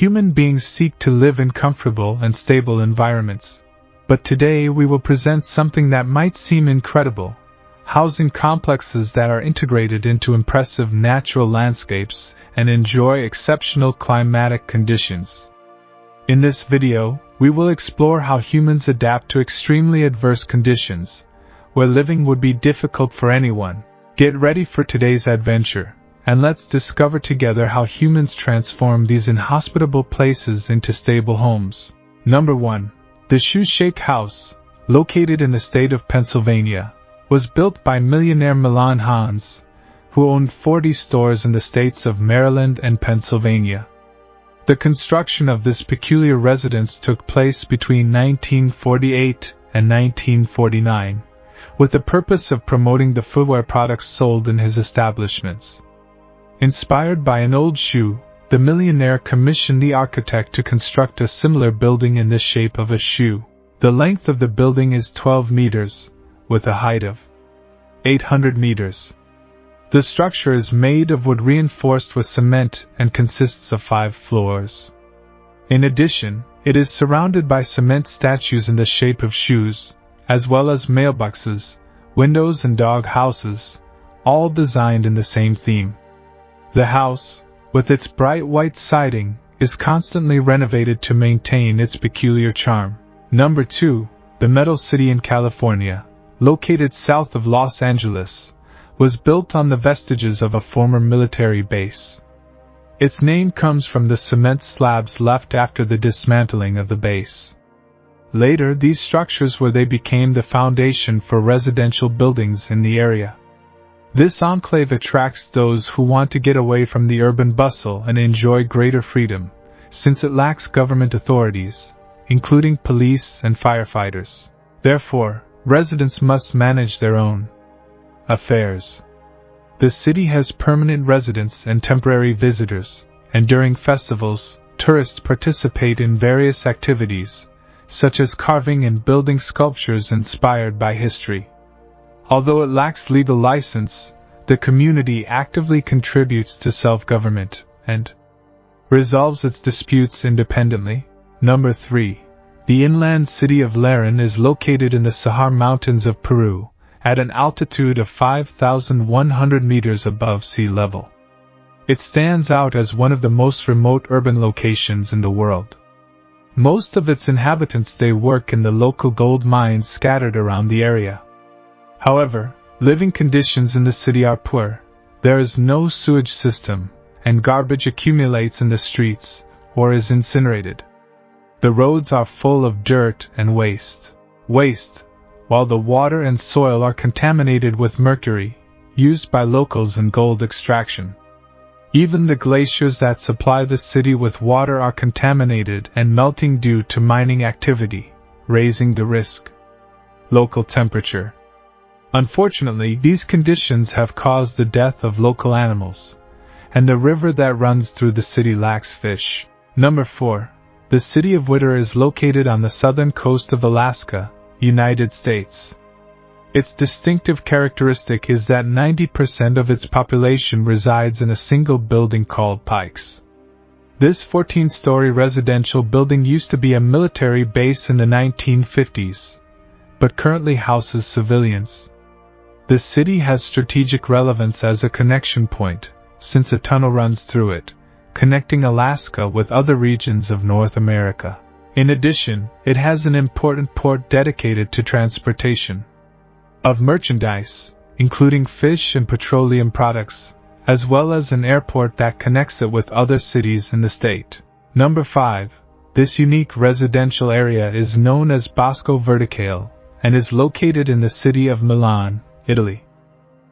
Human beings seek to live in comfortable and stable environments. But today we will present something that might seem incredible: housing complexes that are integrated into impressive natural landscapes and enjoy exceptional climatic conditions. In this video, we will explore how humans adapt to extremely adverse conditions, where living would be difficult for anyone. Get ready for today's adventure, and let's discover together how humans transform these inhospitable places into stable homes. Number 1. The Shoe-shaped house, located in the state of Pennsylvania, was built by millionaire Milan Hans, who owned 40 stores in the states of Maryland and Pennsylvania. The construction of this peculiar residence took place between 1948 and 1949, with the purpose of promoting the footwear products sold in his establishments. Inspired by an old shoe, the millionaire commissioned the architect to construct a similar building in the shape of a shoe. The length of the building is 12 meters, with a height of 800 meters. The structure is made of wood reinforced with cement and consists of 5 floors. In addition, it is surrounded by cement statues in the shape of shoes, as well as mailboxes, windows and dog houses, all designed in the same theme. The house, with its bright white siding, is constantly renovated to maintain its peculiar charm. Number 2. The Metal City in California, located south of Los Angeles, was built on the vestiges of a former military base. Its name comes from the cement slabs left after the dismantling of the base. Later, these structures became the foundation for residential buildings in the area. This enclave attracts those who want to get away from the urban bustle and enjoy greater freedom, since it lacks government authorities, including police and firefighters. Therefore, residents must manage their own affairs. The city has permanent residents and temporary visitors, and during festivals, tourists participate in various activities, such as carving and building sculptures inspired by history. Although it lacks legal license, the community actively contributes to self-government and resolves its disputes independently. Number 3. The inland city of Lerin is located in the Sahara Mountains of Peru, at an altitude of 5,100 meters above sea level. It stands out as one of the most remote urban locations in the world. Most of its inhabitants work in the local gold mines scattered around the area. However, living conditions in the city are poor. There is no sewage system, and garbage accumulates in the streets or is incinerated. The roads are full of dirt and waste, while the water and soil are contaminated with mercury, used by locals in gold extraction. Even the glaciers that supply the city with water are contaminated and melting due to mining activity, raising the risk. Local temperature. Unfortunately, these conditions have caused the death of local animals, and the river that runs through the city lacks fish. Number 4. The city of Witter is located on the southern coast of Alaska, United States. Its distinctive characteristic is that 90% of its population resides in a single building called Pikes. This 14-story residential building used to be a military base in the 1950s, but currently houses civilians. The city has strategic relevance as a connection point, since a tunnel runs through it, connecting Alaska with other regions of North America. In addition, it has an important port dedicated to transportation of merchandise, including fish and petroleum products, as well as an airport that connects it with other cities in the state. Number 5. This unique residential area is known as Bosco Verticale, and is located in the city of Milan, Italy.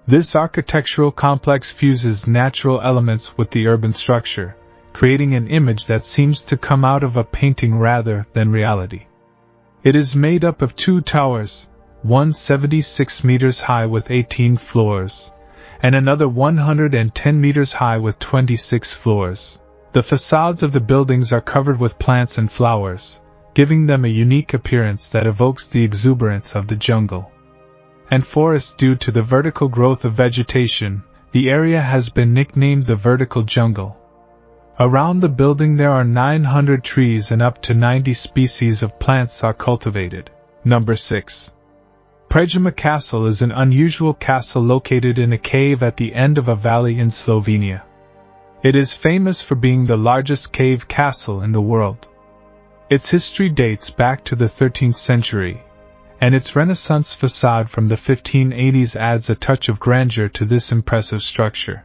This architectural complex fuses natural elements with the urban structure, creating an image that seems to come out of a painting rather than reality. It is made up of 2 towers, one 76 meters high with 18 floors, and another 110 meters high with 26 floors. The facades of the buildings are covered with plants and flowers, giving them a unique appearance that evokes the exuberance of the jungle and forests. Due to the vertical growth of vegetation, the area has been nicknamed the vertical jungle. Around the building there are 900 trees and up to 90 species of plants are cultivated. Number 6. Prej Castle is an unusual castle located in a cave at the end of a valley in Slovenia. It is famous for being the largest cave castle in the world. Its history dates back to the 13th century, and its Renaissance facade from the 1580s adds a touch of grandeur to this impressive structure.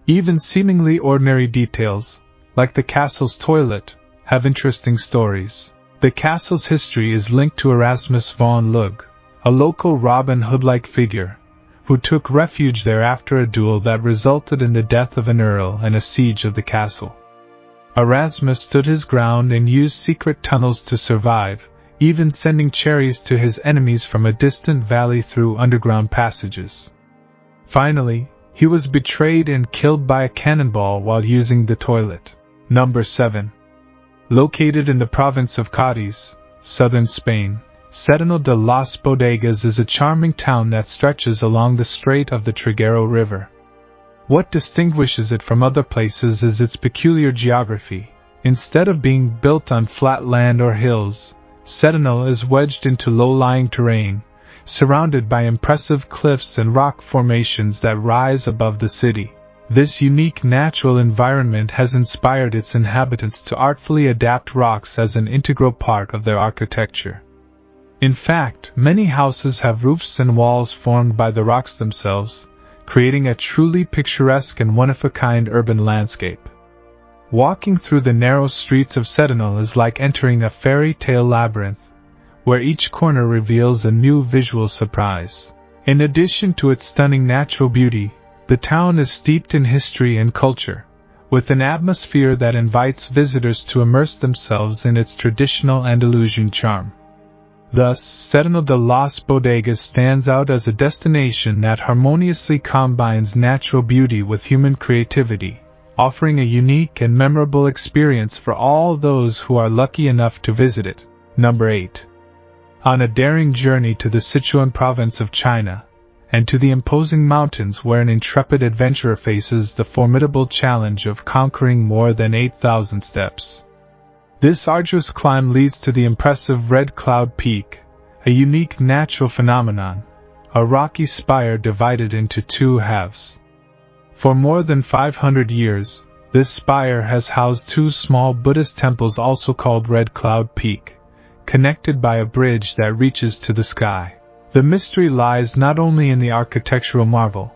Even seemingly ordinary details, like the castle's toilet, have interesting stories. The castle's history is linked to Erasmus von Lug, a local Robin Hood-like figure, who took refuge there after a duel that resulted in the death of an earl and a siege of the castle. Erasmus stood his ground and used secret tunnels to survive, even sending cherries to his enemies from a distant valley through underground passages. Finally, he was betrayed and killed by a cannonball while using the toilet. Number 7. Located in the province of Kuti, southern Spain, Sedano de las Bodegas is a charming town that stretches along the strait of the Trigueiro River. What distinguishes it from other places is its peculiar geography. Instead of being built on flat land or hills, Sedano is wedged into low-lying terrain, surrounded by impressive cliffs and rock formations that rise above the city. This unique natural environment has inspired its inhabitants to artfully adapt rocks as an integral part of their architecture. In fact, many houses have roofs and walls formed by the rocks themselves, creating a truly picturesque and one-of-a-kind urban landscape. Walking through the narrow streets of Sedano is like entering a fairy tale labyrinth, where each corner reveals a new visual surprise. In addition to its stunning natural beauty, the town is steeped in history and culture, with an atmosphere that invites visitors to immerse themselves in its traditional Andalusian charm. Thus, Sedano de las Bodegas stands out as a destination that harmoniously combines natural beauty with human creativity, offering a unique and memorable experience for all those who are lucky enough to visit it. Number 8. On a daring journey to the Sichuan province of China, and to the imposing mountains where an intrepid adventurer faces the formidable challenge of conquering more than 8,000 steps. This arduous climb leads to the impressive Red Cloud Peak, a unique natural phenomenon, a rocky spire divided into two halves. For more than 500 years, this spire has housed two small Buddhist temples also called Red Cloud Peak, connected by a bridge that reaches to the sky. The mystery lies not only in the architectural marvel,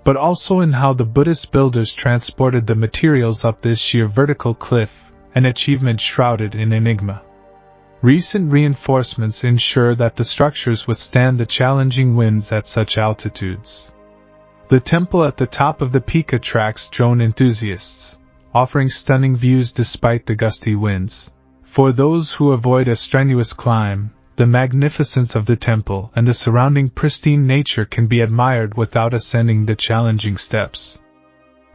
but also in how the Buddhist builders transported the materials up this sheer vertical cliff, an achievement shrouded in enigma. Recent reinforcements ensure that the structures withstand the challenging winds at such altitudes. The temple at the top of the peak attracts drone enthusiasts, offering stunning views despite the gusty winds. For those who avoid a strenuous climb, the magnificence of the temple and the surrounding pristine nature can be admired without ascending the challenging steps.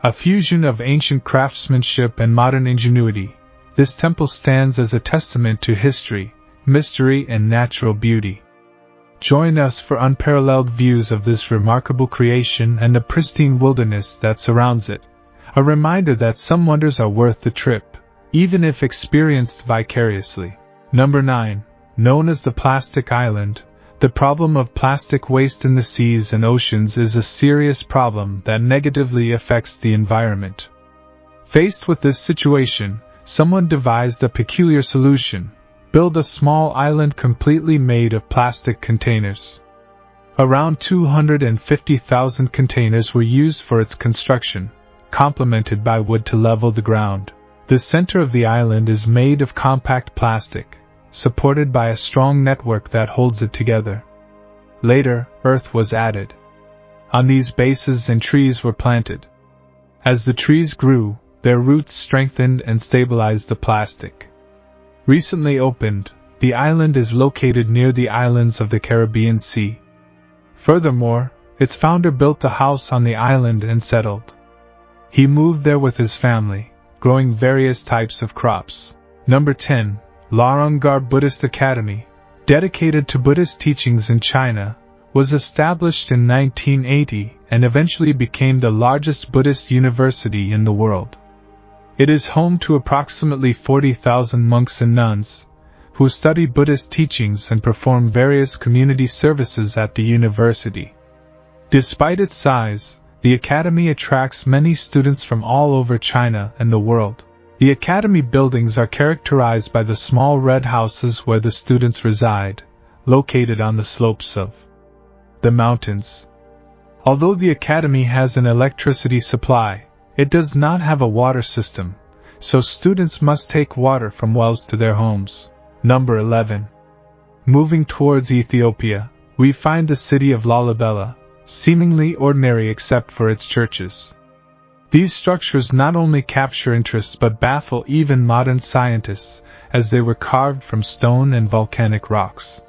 A fusion of ancient craftsmanship and modern ingenuity, this temple stands as a testament to history, mystery, and natural beauty. Join us for unparalleled views of this remarkable creation and the pristine wilderness that surrounds it, a reminder that some wonders are worth the trip, even if experienced vicariously. Number 9. Known as the Plastic Island, the problem of plastic waste in the seas and oceans is a serious problem that negatively affects the environment. Faced with this situation, someone devised a peculiar solution: build a small island completely made of plastic containers. Around 250,000 containers were used for its construction, complemented by wood to level the ground. The center of the island is made of compact plastic, supported by a strong network that holds it together. Later, earth was added. On these bases and trees were planted. As the trees grew, their roots strengthened and stabilized the plastic. Recently opened, the island is located near the islands of the Caribbean Sea. Furthermore, its founder built a house on the island and settled. He moved there with his family, growing various types of crops. Number 10. Lonar Buddhist Academy, dedicated to Buddhist teachings in China, was established in 1980 and eventually became the largest Buddhist university in the world. It is home to approximately 40,000 monks and nuns, who study Buddhist teachings and perform various community services at the university. Despite its size, the academy attracts many students from all over China and the world. The academy buildings are characterized by the small red houses where the students reside, located on the slopes of the mountains. Although the academy has an electricity supply, it does not have a water system, so students must take water from wells to their homes. Number 11. Moving towards Ethiopia, we find the city of Lalibela, seemingly ordinary except for its churches. These structures not only capture interest but baffle even modern scientists, as they were carved from stone and volcanic rocks.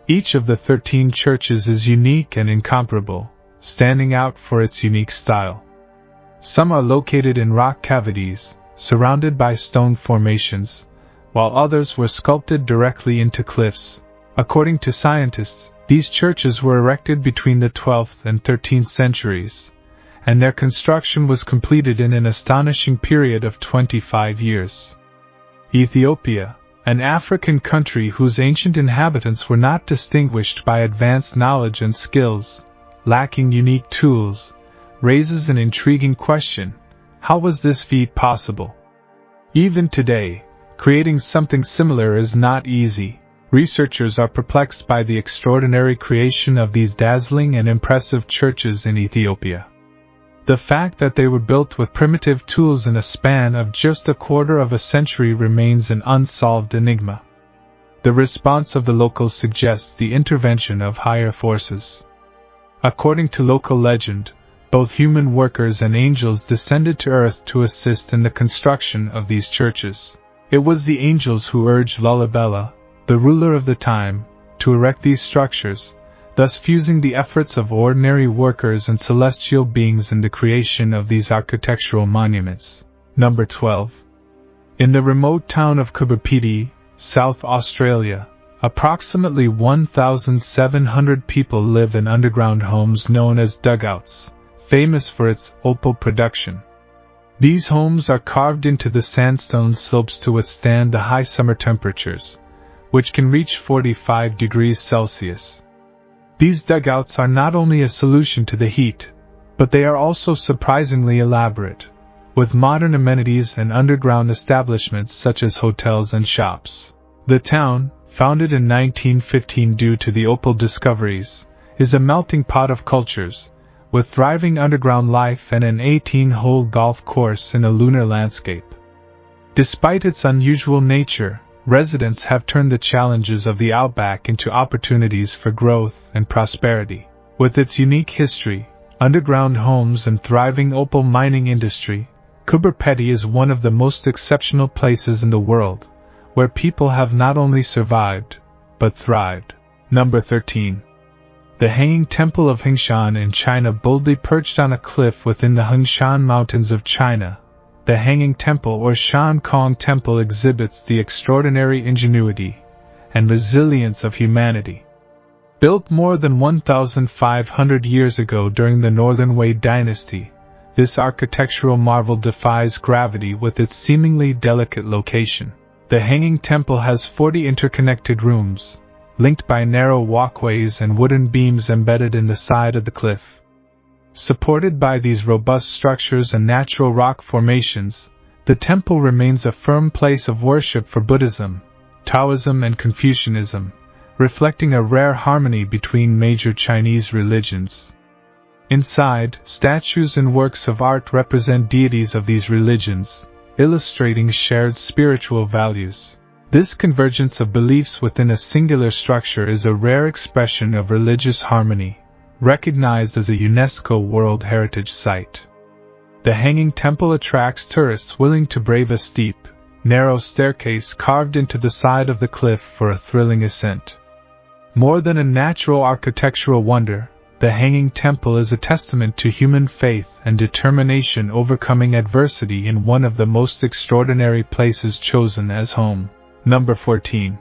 Each of the 13 churches is unique and incomparable, standing out for its unique style. Some are located in rock cavities, surrounded by stone formations, while others were sculpted directly into cliffs. According to scientists, these churches were erected between the 12th and 13th centuries, and their construction was completed in an astonishing period of 25 years. Ethiopia, an African country whose ancient inhabitants were not distinguished by advanced knowledge and skills, lacking unique tools, raises an intriguing question: how was this feat possible? Even today, creating something similar is not easy. Researchers are perplexed by the extraordinary creation of these dazzling and impressive churches in Ethiopia. The fact that they were built with primitive tools in a span of just a quarter of a century remains an unsolved enigma. The response of the locals suggests the intervention of higher forces. According to local legend, both human workers and angels descended to earth to assist in the construction of these churches. It was the angels who urged Lalibela, the ruler of the time, to erect these structures, thus fusing the efforts of ordinary workers and celestial beings in the creation of these architectural monuments. Number 12. In the remote town of Kuti, South Australia, approximately 1,700 people live in underground homes known as dugouts, famous for its opal production. These homes are carved into the sandstone slopes to withstand the high summer temperatures, which can reach 45 degrees Celsius. These dugouts are not only a solution to the heat, but they are also surprisingly elaborate, with modern amenities and underground establishments such as hotels and shops. The town, founded in 1915 due to the opal discoveries, is a melting pot of cultures, with thriving underground life and an 18-hole golf course in a lunar landscape. Despite its unusual nature, residents have turned the challenges of the outback into opportunities for growth and prosperity. With its unique history, underground homes and thriving opal mining industry, Kuti is one of the most exceptional places in the world, where people have not only survived, but thrived. Number 13. The Hanging Temple of Hengshan in China. Boldly perched on a cliff within the Hengshan Mountains of China, the Hanging Temple or Shan Kong Temple exhibits the extraordinary ingenuity and resilience of humanity. Built more than 1,500 years ago during the Northern Wei dynasty, this architectural marvel defies gravity with its seemingly delicate location. The Hanging Temple has 40 interconnected rooms, linked by narrow walkways and wooden beams embedded in the side of the cliff. Supported by these robust structures and natural rock formations, the temple remains a firm place of worship for Buddhism, Taoism and Confucianism, reflecting a rare harmony between major Chinese religions. Inside, statues and works of art represent deities of these religions, illustrating shared spiritual values. This convergence of beliefs within a singular structure is a rare expression of religious harmony, recognized as a UNESCO World Heritage Site. The Hanging Temple attracts tourists willing to brave a steep, narrow staircase carved into the side of the cliff for a thrilling ascent. More than a natural architectural wonder, the Hanging Temple is a testament to human faith and determination overcoming adversity in one of the most extraordinary places chosen as home. Number 14.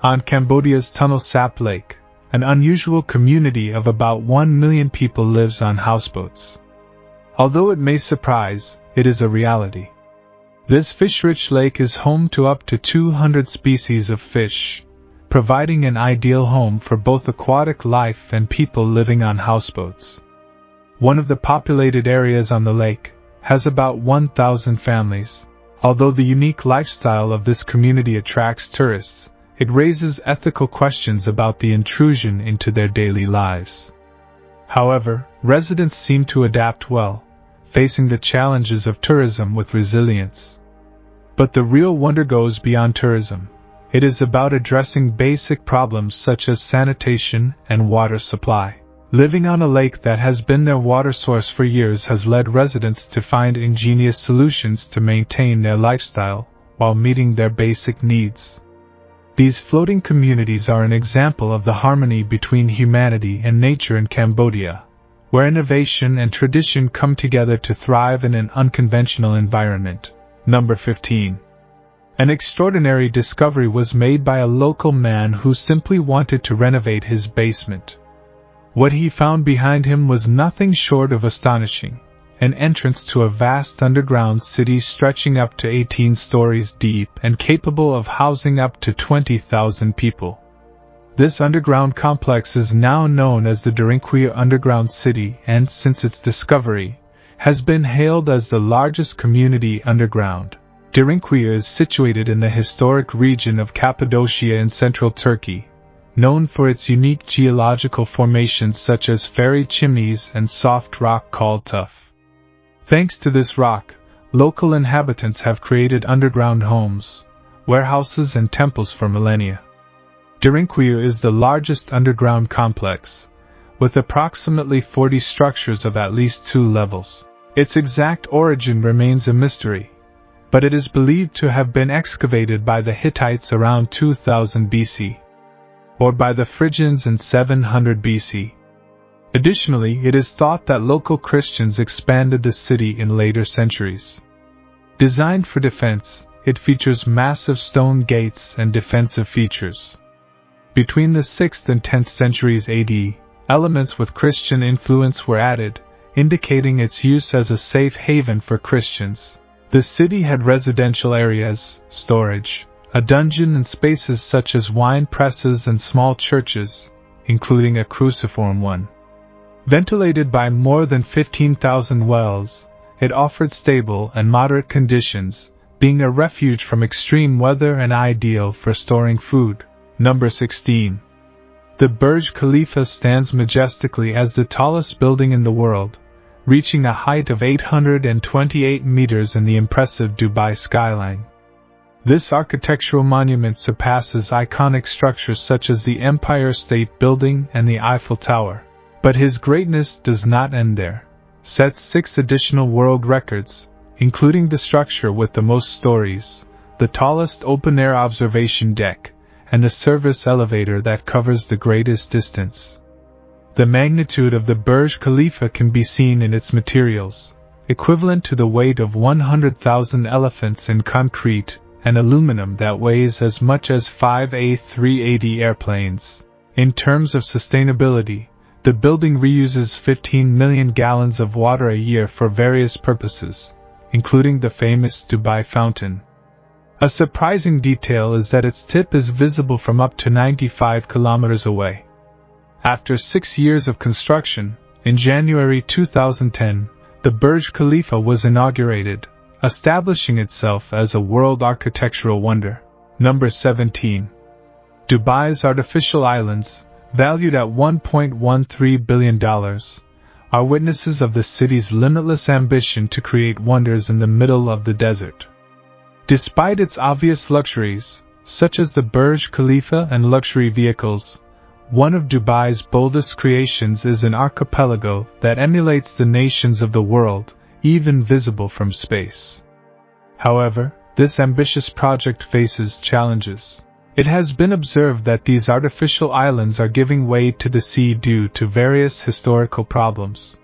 On Cambodia's Sap Lake, an unusual community of about 1 million people lives on houseboats. Although it may surprise, it is a reality. This fish-rich lake is home to up to 200 species of fish, providing an ideal home for both aquatic life and people living on houseboats. One of the populated areas on the lake has about 1,000 families. Although the unique lifestyle of this community attracts tourists, it raises ethical questions about the intrusion into their daily lives. However, residents seem to adapt well, facing the challenges of tourism with resilience. But the real wonder goes beyond tourism. It is about addressing basic problems such as sanitation and water supply. Living on a lake that has been their water source for years has led residents to find ingenious solutions to maintain their lifestyle while meeting their basic needs. These floating communities are an example of the harmony between humanity and nature in Cambodia, where innovation and tradition come together to thrive in an unconventional environment. Number 15. An extraordinary discovery was made by a local man who simply wanted to renovate his basement. What he found behind him was nothing short of astonishing, an entrance to a vast underground city stretching up to 18 stories deep and capable of housing up to 20,000 people. This underground complex is now known as the Duru Underground City and, since its discovery, has been hailed as the largest community underground. Duru is situated in the historic region of Cappadocia in central Turkey, known for its unique geological formations such as fairy chimneys and soft rock called tuff. Thanks to this rock, local inhabitants have created underground homes, warehouses and temples for millennia. Duru is the largest underground complex, with approximately 40 structures of at least 2 levels. Its exact origin remains a mystery, but it is believed to have been excavated by the Hittites around 2000 BC. Or by the Phrygians in 700 BC. Additionally, it is thought that local Christians expanded the city in later centuries. Designed for defense, it features massive stone gates and defensive features. Between the 6th and 10th centuries AD, elements with Christian influence were added, indicating its use as a safe haven for Christians. The city had residential areas, storage, a dungeon and spaces such as wine presses and small churches, including a cruciform one. Ventilated by more than 15,000 wells, it offered stable and moderate conditions, being a refuge from extreme weather and ideal for storing food. Number 16. The Burj Khalifa stands majestically as the tallest building in the world, reaching a height of 828 meters in the impressive Dubai skyline. This architectural monument surpasses iconic structures such as the Empire State Building and the Eiffel Tower. But his greatness does not end there. Sets 6 additional world records, including the structure with the most stories, the tallest open-air observation deck, and the service elevator that covers the greatest distance. The magnitude of the Burj Khalifa can be seen in its materials, equivalent to the weight of 100,000 elephants in concrete and aluminum that weighs as much as 5 A380 airplanes. In terms of sustainability, the building reuses 15 million gallons of water a year for various purposes, including the famous Dubai fountain. A surprising detail is that its tip is visible from up to 95 kilometers away. After 6 years of construction, in January 2010, the Burj Khalifa was inaugurated, establishing itself as a world architectural wonder. Number 17. Dubai's artificial islands, valued at $1.13 billion, are witnesses of the city's limitless ambition to create wonders in the middle of the desert. Despite its obvious luxuries, such as the Burj Khalifa and luxury vehicles, one of Dubai's boldest creations is an archipelago that emulates the nations of the world, even visible from space. However, this ambitious project faces challenges. It has been observed that these artificial islands are giving way to the sea due to various historical problems.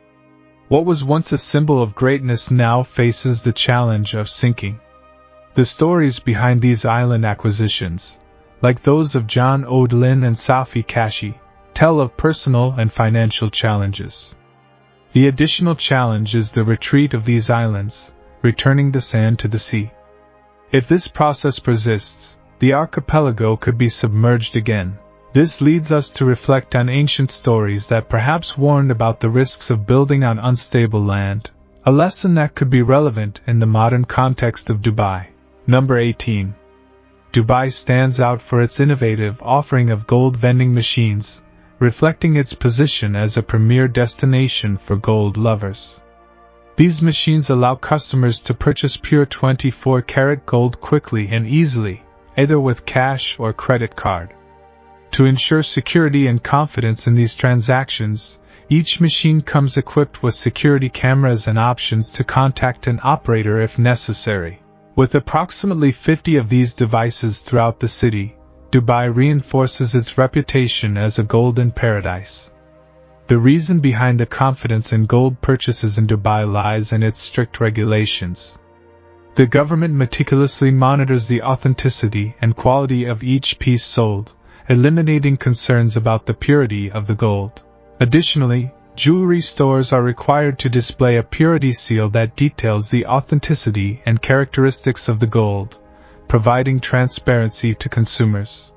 What was once a symbol of greatness now faces the challenge of sinking. The stories behind these island acquisitions, like those of John Odlin and Safi Kashi, tell of personal and financial challenges. The additional challenge is the retreat of these islands, returning the sand to the sea. If this process persists, the archipelago could be submerged again. This leads us to reflect on ancient stories that perhaps warned about the risks of building on unstable land, a lesson that could be relevant in the modern context of Dubai. Number 18. Dubai stands out for its innovative offering of gold vending machines, reflecting its position as a premier destination for gold lovers. These machines allow customers to purchase pure 24-karat gold quickly and easily, either with cash or credit card. To ensure security and confidence in these transactions, each machine comes equipped with security cameras and options to contact an operator if necessary. With approximately 50 of these devices throughout the city, Dubai reinforces its reputation as a golden paradise. The reason behind the confidence in gold purchases in Dubai lies in its strict regulations. The government meticulously monitors the authenticity and quality of each piece sold, eliminating concerns about the purity of the gold. Additionally, jewelry stores are required to display a purity seal that details the authenticity and characteristics of the gold, providing transparency to consumers.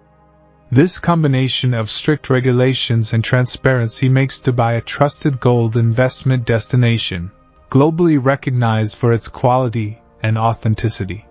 This combination of strict regulations and transparency makes Dubai a trusted gold investment destination, globally recognized for its quality and authenticity.